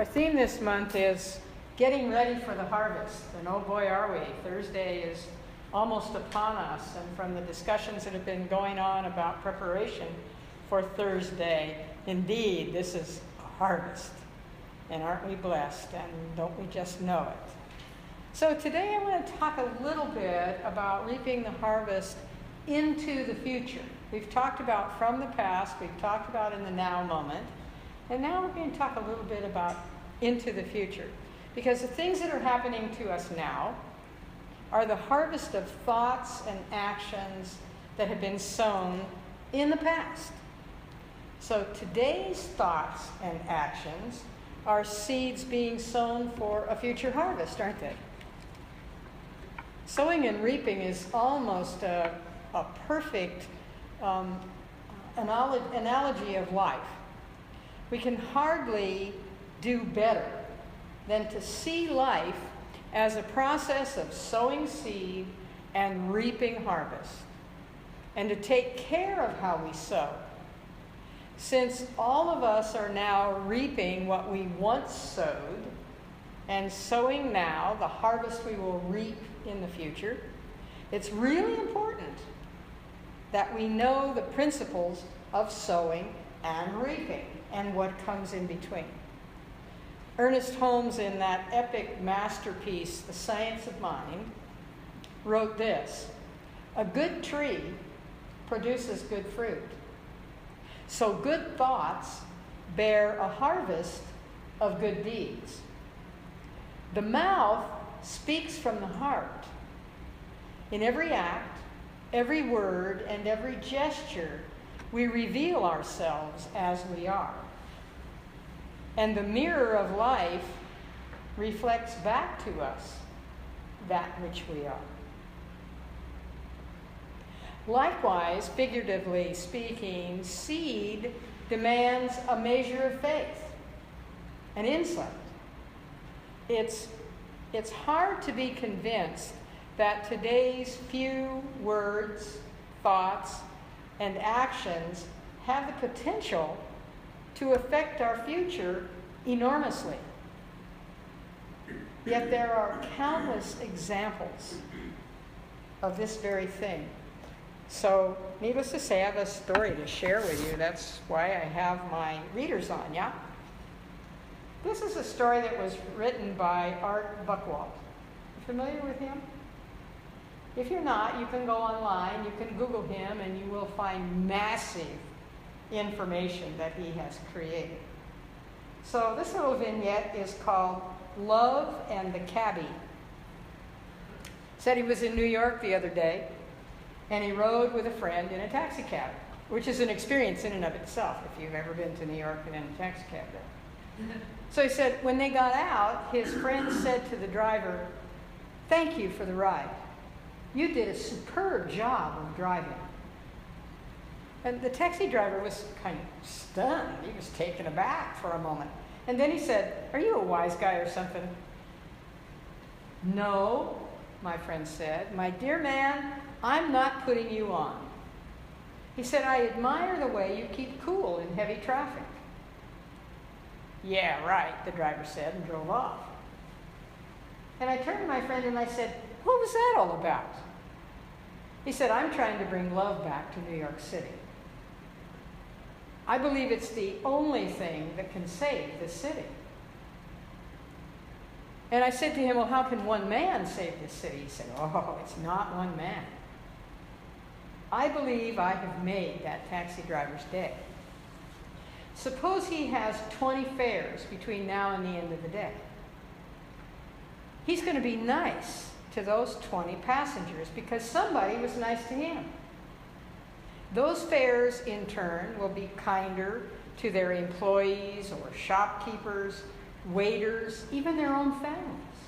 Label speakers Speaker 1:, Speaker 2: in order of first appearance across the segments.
Speaker 1: Our theme this month is getting ready for the harvest. And oh boy, are we. Thursday is almost upon us. And from the discussions that have been going on about preparation for Thursday, indeed, this is a harvest. And aren't we blessed? And don't we just know it? So today I want to talk a little bit about reaping the harvest into the future. We've talked about from the past, we've talked about in the now moment, and now we're going to talk a little bit about into the future. Because the things that are happening to us now are the harvest of thoughts and actions that have been sown in the past. So today's thoughts and actions are seeds being sown for a future harvest, aren't they? Sowing and reaping is almost a perfect analogy of life. We can hardly do better than to see life as a process of sowing seed and reaping harvest, and to take care of how we sow. Since all of us are now reaping what we once sowed, and sowing now the harvest we will reap in the future, it's really important that we know the principles of sowing and reaping and what comes in between. Ernest Holmes, in that epic masterpiece, The Science of Mind, wrote this: "A good tree produces good fruit. So good thoughts bear a harvest of good deeds. The mouth speaks from the heart. In every act, every word, and every gesture, we reveal ourselves as we are. And the mirror of life reflects back to us that which we are." Likewise, figuratively speaking, seed demands a measure of faith and insight. It's hard to be convinced that today's few words, thoughts, and actions have the potential to affect our future enormously. Yet there are countless examples of this very thing. So, needless to say, I have a story to share with you. That's why I have my readers on, yeah? This is a story that was written by Art Buchwald. You familiar with him? If you're not, you can go online, you can Google him, and you will find massive information that he has created. So this little vignette is called Love and the Cabbie. Said he was in New York the other day, and he rode with a friend in a taxi cab, which is an experience in and of itself if you've ever been to New York and in a taxi cab there. So he said when they got out, his friend said to the driver, "Thank you for the ride. You did a superb job of driving." And the taxi driver was kind of stunned. He was taken aback for a moment. And then he said, "Are you a wise guy or something?" "No," my friend said. "My dear man, I'm not putting you on." He said, "I admire the way you keep cool in heavy traffic." "Yeah, right," the driver said, and drove off. And I turned to my friend and I said, "What was that all about?" He said, "I'm trying to bring love back to New York City. I believe it's the only thing that can save this city." And I said to him, "Well, how can one man save this city?" He said, "Oh, it's not one man. I believe I have made that taxi driver's day. Suppose he has 20 fares between now and the end of the day. He's going to be nice to those 20 passengers because somebody was nice to him. Those fares, in turn, will be kinder to their employees or shopkeepers, waiters, even their own families.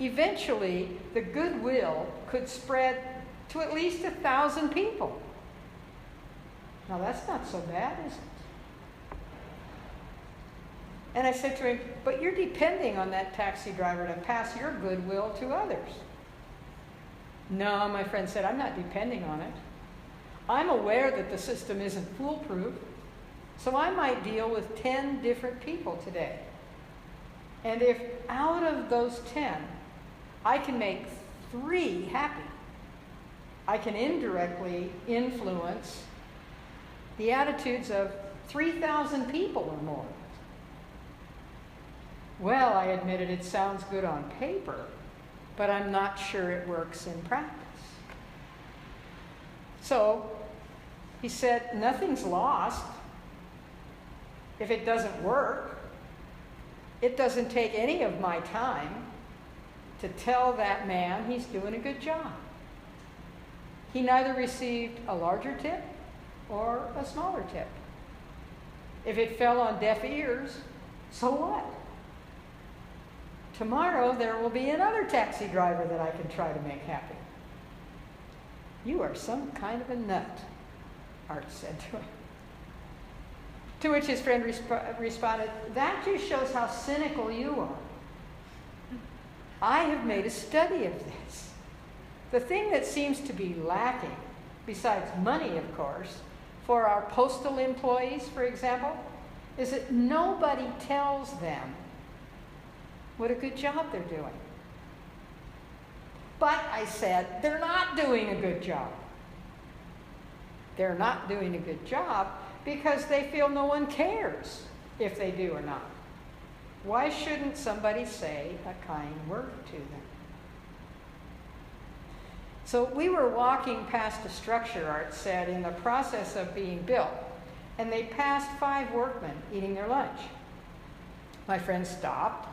Speaker 1: Eventually, the goodwill could spread to at least 1,000 people. Now, that's not so bad, is it?" And I said to him, "But you're depending on that taxi driver to pass your goodwill to others." "No," my friend said, "I'm not depending on it. I'm aware that the system isn't foolproof, So I might deal with 10 different people today. And if out of those 10, I can make 3 happy, I can indirectly influence the attitudes of 3,000 people or more. Well, I admitted it sounds good on paper, but I'm not sure it works in practice. So he said, nothing's lost if it doesn't work. It doesn't take any of my time to tell that man he's doing a good job. He neither received a larger tip or a smaller tip. If it fell on deaf ears, so what? Tomorrow there will be another taxi driver that I can try to make happy. You are some kind of a nut, Art said to him. To which his friend responded, that just shows how cynical you are. I have made a study of this. The thing that seems to be lacking, besides money, of course, for our postal employees, for example, is that nobody tells them what a good job they're doing. But, I said, they're not doing a good job. They're not doing a good job because they feel no one cares if they do or not. Why shouldn't somebody say a kind word to them? So we were walking past a structure, Art said, in the process of being built, and they passed 5 workmen eating their lunch. My friend stopped.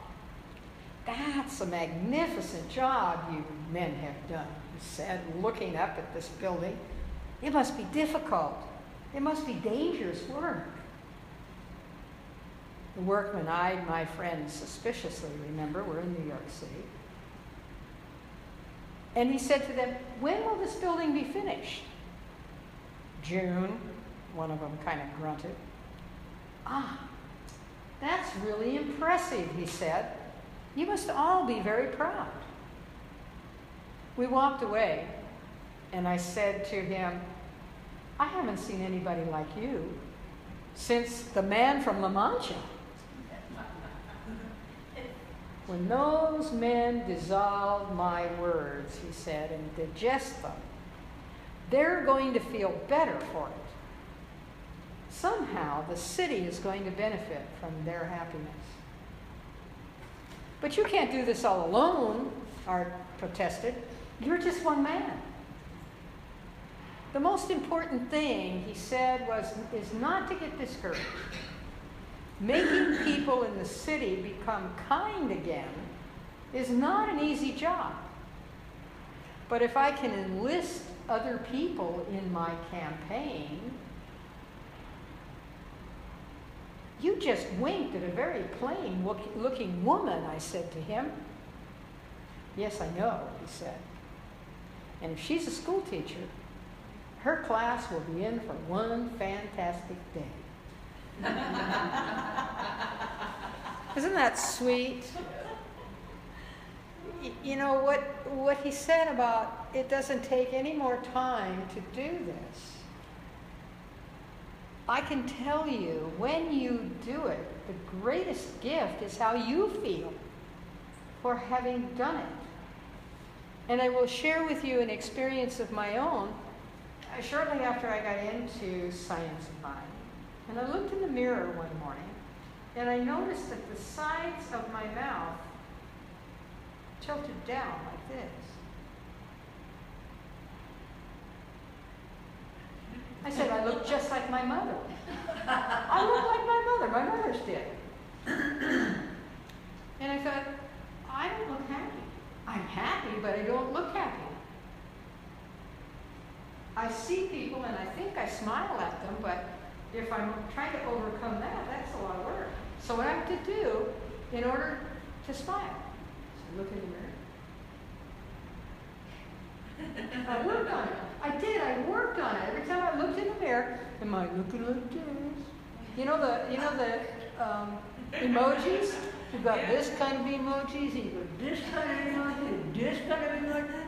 Speaker 1: That's a magnificent job you men have done, he said, looking up at this building. It must be difficult. It must be dangerous work. The workmen eyed my friend suspiciously, remember, we're in New York City. And he said to them, when will this building be finished? June, one of them kind of grunted. Ah, that's really impressive, he said. You must all be very proud. We walked away, and I said to him, I haven't seen anybody like you since the man from La Mancha. When those men dissolve my words, he said, and digest them, they're going to feel better for it. Somehow, the city is going to benefit from their happiness. But you can't do this all alone, Art protested. You're just one man. The most important thing, he said, is not to get discouraged. Making people in the city become kind again is not an easy job. But if I can enlist other people in my campaign, you just winked at a very plain-looking woman, I said to him. Yes, I know, he said. And if she's a school teacher, her class will be in for one fantastic day. Isn't that sweet? You know, what he said about it doesn't take any more time to do this. I can tell you, when you do it, the greatest gift is how you feel for having done it. And I will share with you an experience of my own shortly after I got into science of mind. And I looked in the mirror one morning, and I noticed that the sides of my mouth tilted down like this. I said, I look just like my mother. I look like my mother. My mother's dead. And I thought, I don't look happy. I'm happy, but I don't look happy. I see people and I think I smile at them, but if I'm trying to overcome that, that's a lot of work. So what I have to do in order to smile, so look in the mirror. I worked on it. I did. I worked on it. Every time I looked in the mirror, am I looking like this? You know the emojis? You've got this kind of emojis, you've got this kind of emoji, and this kind of emoji.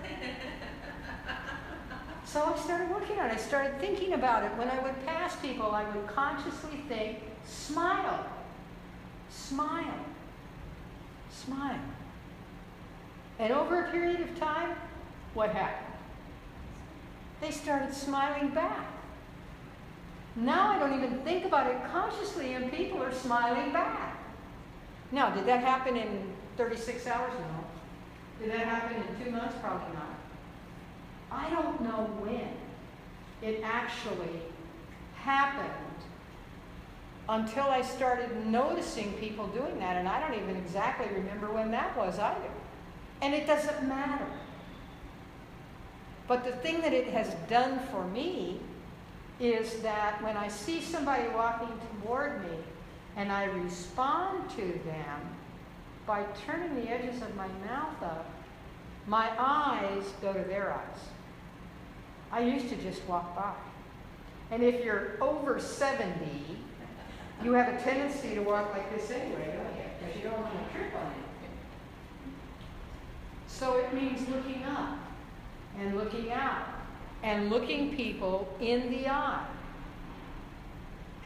Speaker 1: So I started working on it. I started thinking about it. When I would pass people, I would consciously think, smile, smile, smile. And over a period of time, what happened? They started smiling back. Now I don't even think about it consciously, and people are smiling back. Now, did that happen in 36 hours? No. Did that happen in 2 months? Probably not. I don't know when it actually happened until I started noticing people doing that, and I don't even exactly remember when that was either. And it doesn't matter. But the thing that it has done for me is that when I see somebody walking toward me and I respond to them by turning the edges of my mouth up, my eyes go to their eyes. I used to just walk by. And if you're over 70, you have a tendency to walk like this anyway, don't you? Because you don't want to trip on anything. So it means looking up and looking out and looking people in the eye.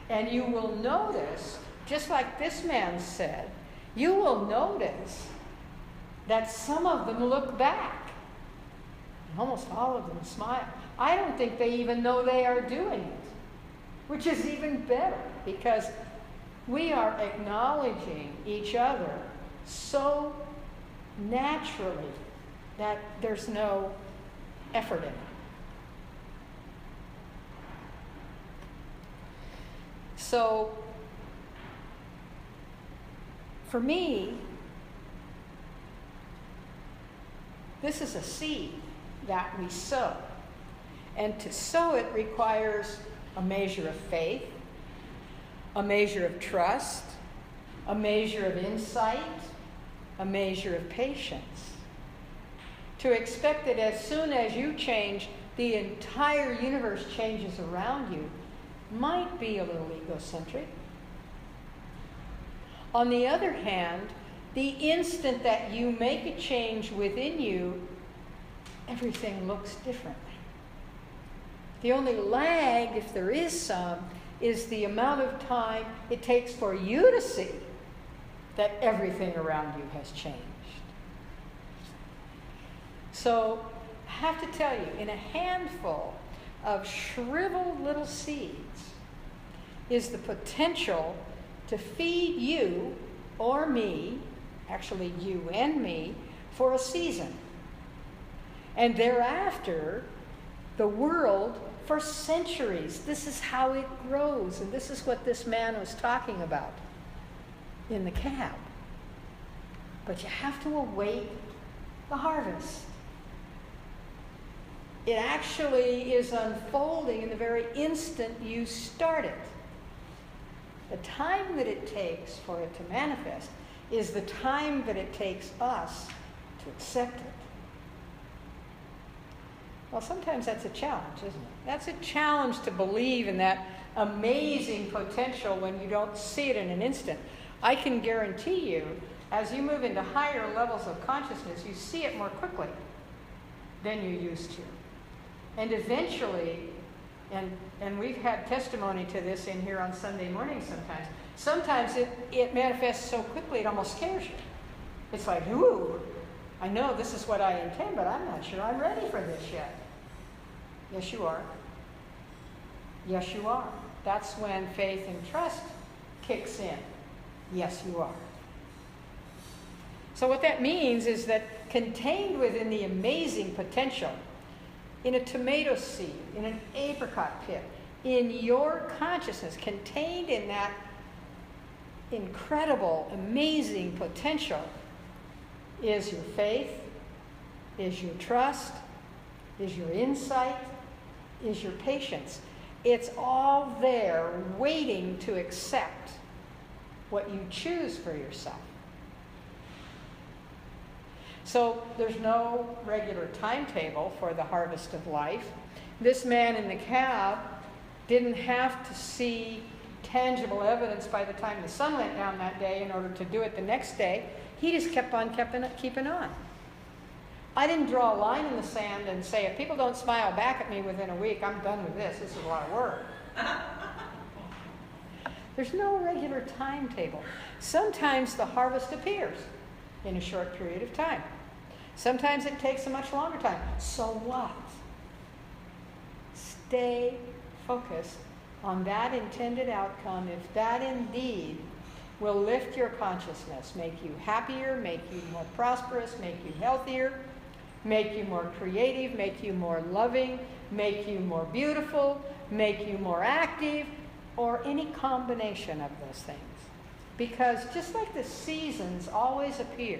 Speaker 1: And you will notice, just like this man said, you will notice that some of them look back. And almost all of them smile. I don't think they even know they are doing it, which is even better because we are acknowledging each other so naturally that there's no effort in it. So, for me, this is a seed that we sow. And to sow it requires a measure of faith, a measure of trust, a measure of insight, a measure of patience. To expect that as soon as you change, the entire universe changes around you might be a little egocentric. On the other hand, the instant that you make a change within you, everything looks differently. The only lag, if there is some, is the amount of time it takes for you to see that everything around you has changed. So, I have to tell you, in a handful of shriveled little seeds is the potential to feed you or me, actually you and me, for a season. And thereafter, the world for centuries. This is how it grows, and this is what this man was talking about in the cab. But you have to await the harvest. It actually is unfolding in the very instant you start it. The time that it takes for it to manifest is the time that it takes us to accept it. Well, sometimes that's a challenge, isn't it? That's a challenge to believe in that amazing potential when you don't see it in an instant. I can guarantee you, as you move into higher levels of consciousness, you see it more quickly than you used to. And eventually, and we've had testimony to this in here on Sunday morning sometimes. Sometimes it manifests so quickly it almost scares you. It's like, ooh, I know this is what I intend, but I'm not sure I'm ready for this yet. Yes, you are. Yes, you are. That's when faith and trust kicks in. Yes, you are. So what that means is that contained within the amazing potential in a tomato seed, in an apricot pit, in your consciousness, contained in that incredible, amazing potential is your faith, is your trust, is your insight, is your patience. It's all there waiting to accept what you choose for yourself. So there's no regular timetable for the harvest of life. This man in the cab didn't have to see tangible evidence by the time the sun went down that day in order to do it the next day. He just kept on keeping on. I didn't draw a line in the sand and say, if people don't smile back at me within a week, I'm done with this. This is a lot of work. There's no regular timetable. Sometimes the harvest appears in a short period of time. Sometimes it takes a much longer time. So what? Stay focused on that intended outcome, if that indeed will lift your consciousness, make you happier, make you more prosperous, make you healthier, make you more creative, make you more loving, make you more beautiful, make you more active, or any combination of those things. Because just like the seasons always appear,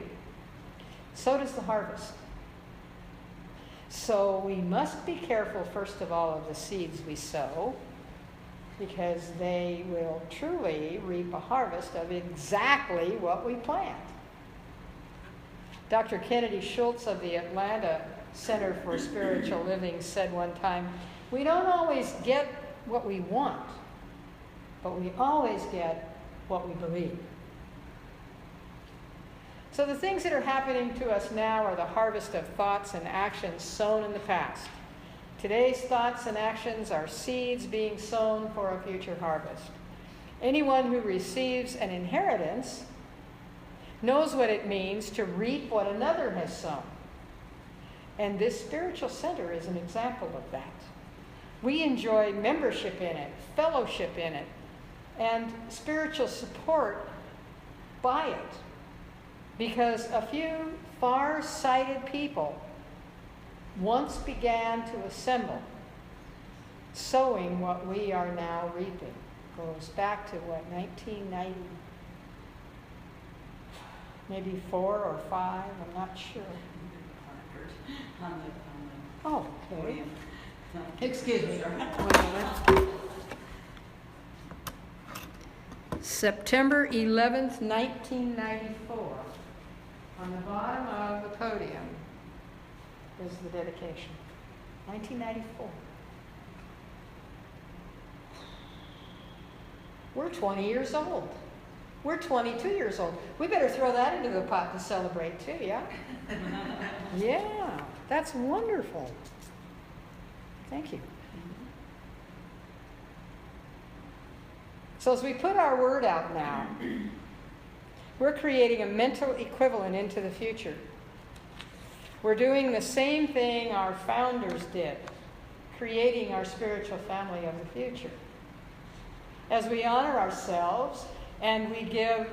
Speaker 1: so does the harvest. So we must be careful, first of all, of the seeds we sow, because they will truly reap a harvest of exactly what we plant. Dr. Kennedy Schultz of the Atlanta Center for Spiritual Living said one time, we don't always get what we want, but we always get what we believe. So the things that are happening to us now are the harvest of thoughts and actions sown in the past. Today's thoughts and actions are seeds being sown for a future harvest. Anyone who receives an inheritance knows what it means to reap what another has sown. And this spiritual center is an example of that. We enjoy membership in it, fellowship in it, and spiritual support by it. Because a few far-sighted people once began to assemble, sowing what we are now reaping. Goes back to what, 1990? Maybe 4 or 5, I'm not sure. Oh, okay. Excuse me. September 11th, 1994. On the bottom of the podium is the dedication. 1994. We're 20 years old. We're 22 years old. We better throw that into the pot to celebrate too, yeah? Yeah, that's wonderful. Thank you. So as we put our word out now, we're creating a mental equivalent into the future. We're doing the same thing our founders did, creating our spiritual family of the future. As we honor ourselves and we give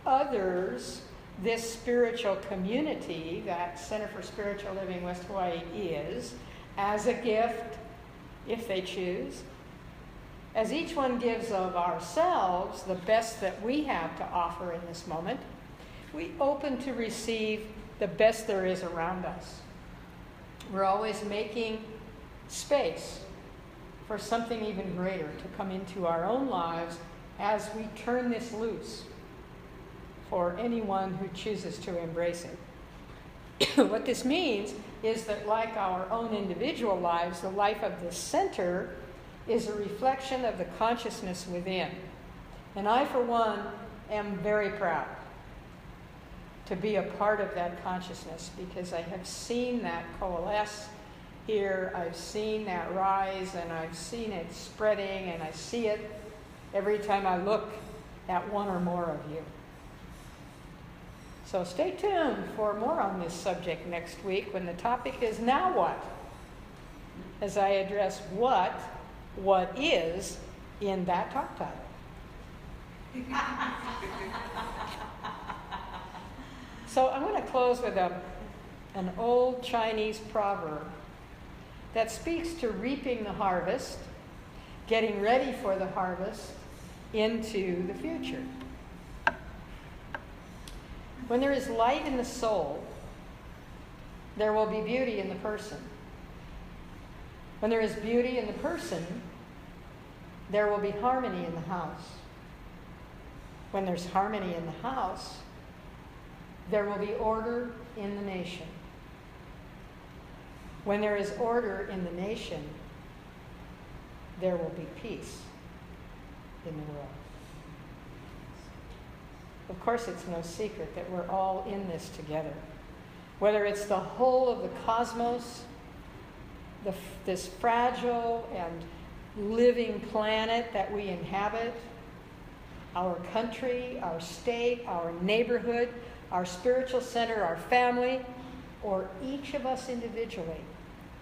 Speaker 1: others this spiritual community that Center for Spiritual Living West Hawaii is, as a gift, if they choose, as each one gives of ourselves the best that we have to offer in this moment, we open to receive the best there is around us. We're always making space for something even greater to come into our own lives as we turn this loose for anyone who chooses to embrace it. What this means is that, like our own individual lives, the life of the center is a reflection of the consciousness within. And I, for one, am very proud to be a part of that consciousness, because I have seen that coalesce here, I've seen that rise, and I've seen it spreading, and I see it every time I look at one or more of you. So stay tuned for more on this subject next week, when the topic is Now What? As I address what is in that talk title. So I'm going to close with an old Chinese proverb that speaks to reaping the harvest, getting ready for the harvest into the future. When there is light in the soul, there will be beauty in the person. When there is beauty in the person, there will be harmony in the house. When there's harmony in the house, there will be order in the nation. When there is order in the nation, there will be peace in the world. Of course, it's no secret that we're all in this together. whether it's the whole of the cosmos, this fragile and living planet that we inhabit, our country, our state, our neighborhood, our spiritual center, our family, or each of us individually.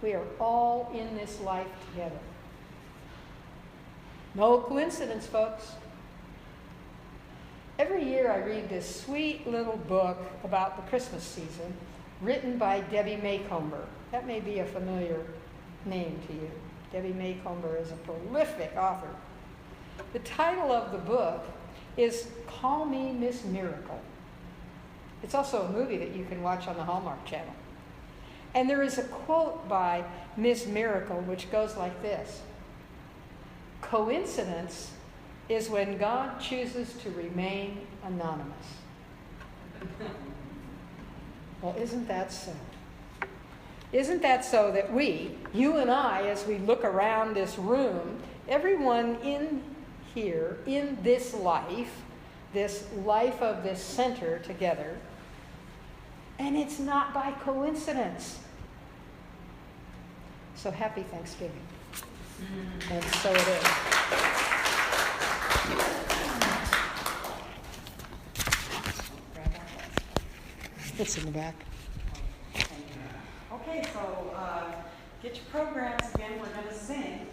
Speaker 1: We are all in this life together. No coincidence, folks. Every year I read this sweet little book about the Christmas season written by Debbie Macomber. That may be a familiar name to you. Debbie Macomber is a prolific author. The title of the book is Call Me Miss Miracle. It's also a movie that you can watch on the Hallmark Channel. And there is a quote by Miss Miracle which goes like this: "Coincidence is when God chooses to remain anonymous." Well, isn't that so? Isn't that so that we, you and I, as we look around this room, everyone in here, in this life of this center together, and it's not by coincidence. So happy Thanksgiving. And so it is. It's in the back.
Speaker 2: Okay, so get your programs again. We're going to sing.